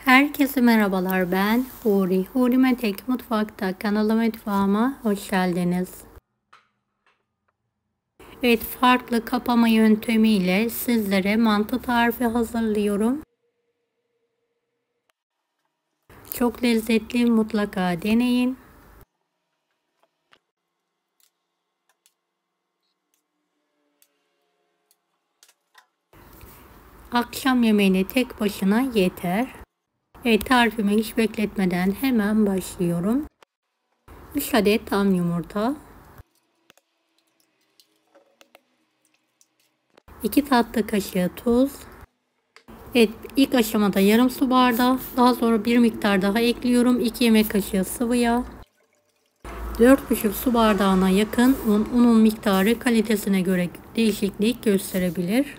Herkese merhabalar, ben Huri. Huri Metek Mutfak'ta mutfağıma hoş geldiniz. Evet, farklı kapama yöntemiyle sizlere mantı tarifi hazırlıyorum. Çok lezzetli, mutlaka deneyin. Akşam yemeğine tek başına yeter. Evet, tarifimi hiç bekletmeden hemen başlıyorum. 3 adet tam yumurta, 2 tatlı kaşığı tuz. Evet, ilk aşamada yarım su bardağı, daha sonra bir miktar daha ekliyorum. 2 yemek kaşığı sıvı yağ, 4,5 su bardağına yakın un. Unun miktarı kalitesine göre değişiklik gösterebilir.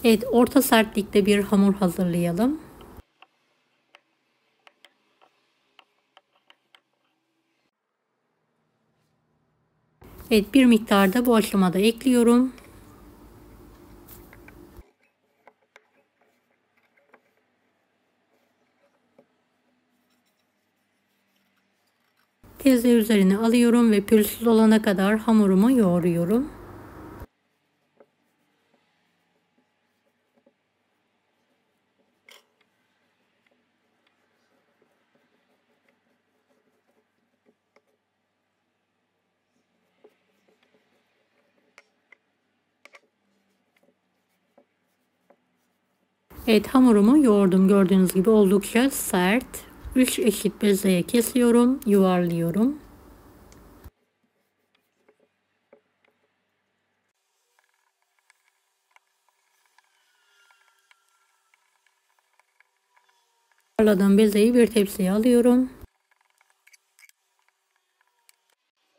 Evet, orta sertlikte bir hamur hazırlayalım. Evet, bir miktar da bu aşamada ekliyorum. Teze üzerine alıyorum ve pürüzsüz olana kadar hamurumu yoğuruyorum. Evet, hamurumu yoğurdum. Gördüğünüz gibi oldukça sert. 3 eşit bezeye kesiyorum, yuvarlıyorum. Yuvarladığım bezeyi bir tepsiye alıyorum.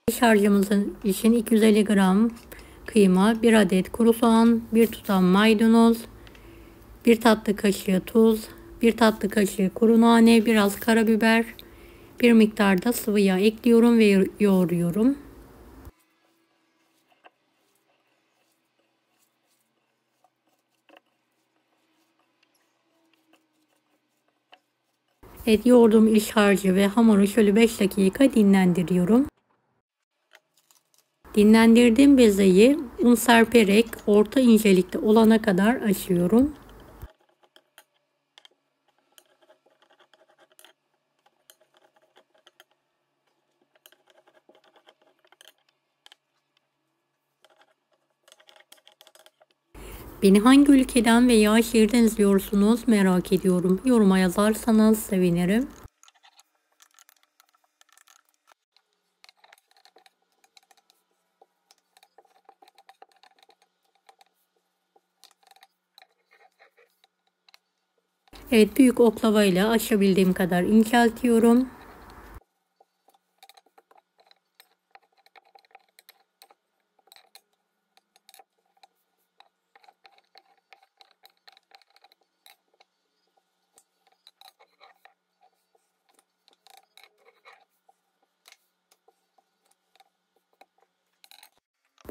İç harcımızın için 250 gram kıyma, 1 adet kuru soğan, 1 tutam maydanoz, 1 tatlı kaşığı tuz, 1 tatlı kaşığı kuru nane, biraz karabiber, bir miktar da sıvı yağ ekliyorum ve yoğuruyorum. Evet, yoğurduğum iç harcı ve hamuru şöyle 5 dakika dinlendiriyorum. Dinlendirdiğim bezeyi un serperek orta incelikte olana kadar açıyorum. Beni hangi ülkeden veya şehirden izliyorsunuz merak ediyorum. Yoruma yazarsanız sevinirim. Evet, büyük oklava ile açabildiğim kadar inceltiyorum.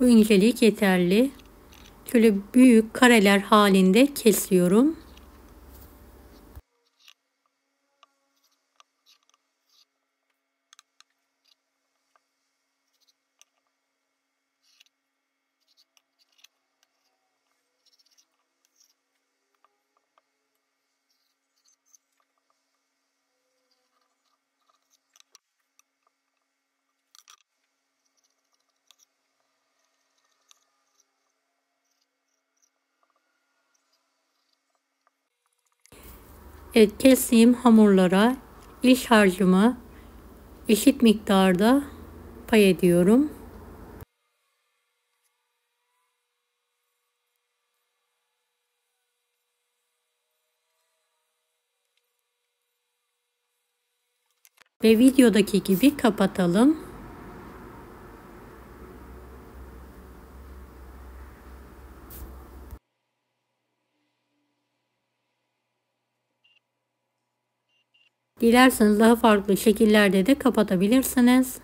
Bu incelik yeterli. Şöyle büyük kareler halinde kesiyorum. Evet, kestiğim hamurlara iç harcımı eşit miktarda pay ediyorum. Ve videodaki gibi kapatalım. Dilerseniz daha farklı şekillerde de kapatabilirsiniz.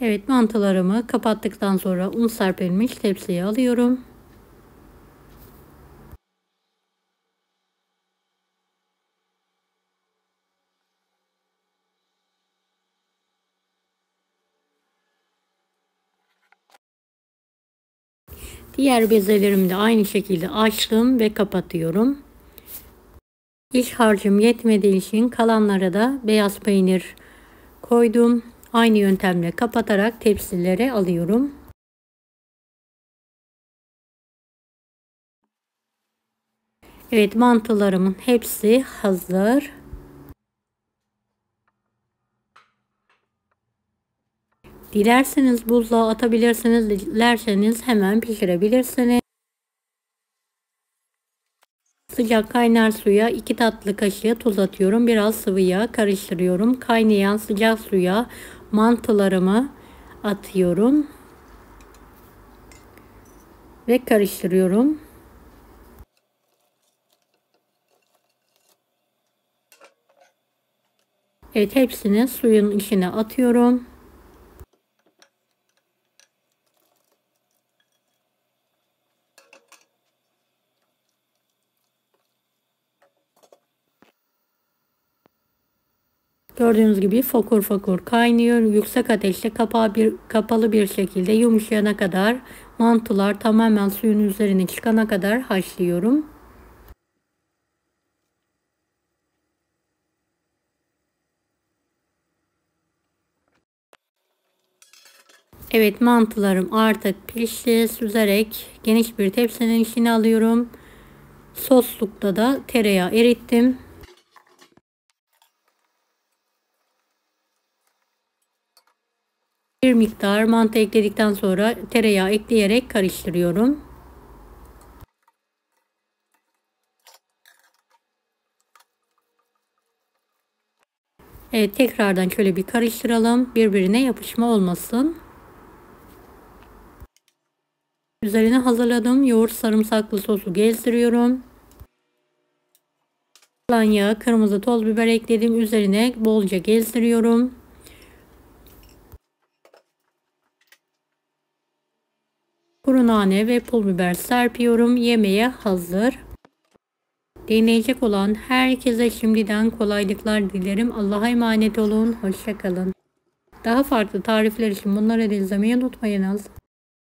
Evet, mantılarımı kapattıktan sonra un serpilmiş tepsiye alıyorum. Diğer bezelerimi de aynı şekilde açtım ve kapatıyorum. İç harcım yetmediği için kalanlara da beyaz peynir koydum. Aynı yöntemle kapatarak tepsilere alıyorum. Evet, mantılarımın hepsi hazır. Dilerseniz buzluğa atabilirsiniz, dilerseniz hemen pişirebilirsiniz. Sıcak kaynar suya 2 tatlı kaşığı tuz atıyorum. Biraz sıvı yağ karıştırıyorum. Kaynayan sıcak suya mantılarımı atıyorum ve karıştırıyorum. Evet, hepsini suyun içine atıyorum. Gördüğünüz gibi fokur fokur kaynıyor. Yüksek ateşte kapalı bir şekilde yumuşayana kadar, mantılar tamamen suyun üzerine çıkana kadar haşlıyorum. Evet, mantılarım artık pişti. Süzerek geniş bir tepsinin içine alıyorum. Soslukta da tereyağı erittim. Bir miktar mantı ekledikten sonra tereyağı ekleyerek karıştırıyorum. Evet, tekrardan şöyle bir karıştıralım. Birbirine yapışma olmasın. Üzerine hazırladığım yoğurt sarımsaklı sosu gezdiriyorum. Kalan yağı, kırmızı toz biber ekledim. Üzerine bolca gezdiriyorum. Kuru nane ve pul biber serpiyorum. Yemeğe hazır. Deneyecek olan herkese şimdiden kolaylıklar dilerim. Allah'a emanet olun. Hoşça kalın. Daha farklı tarifler için bunları da izlemeyi unutmayınız.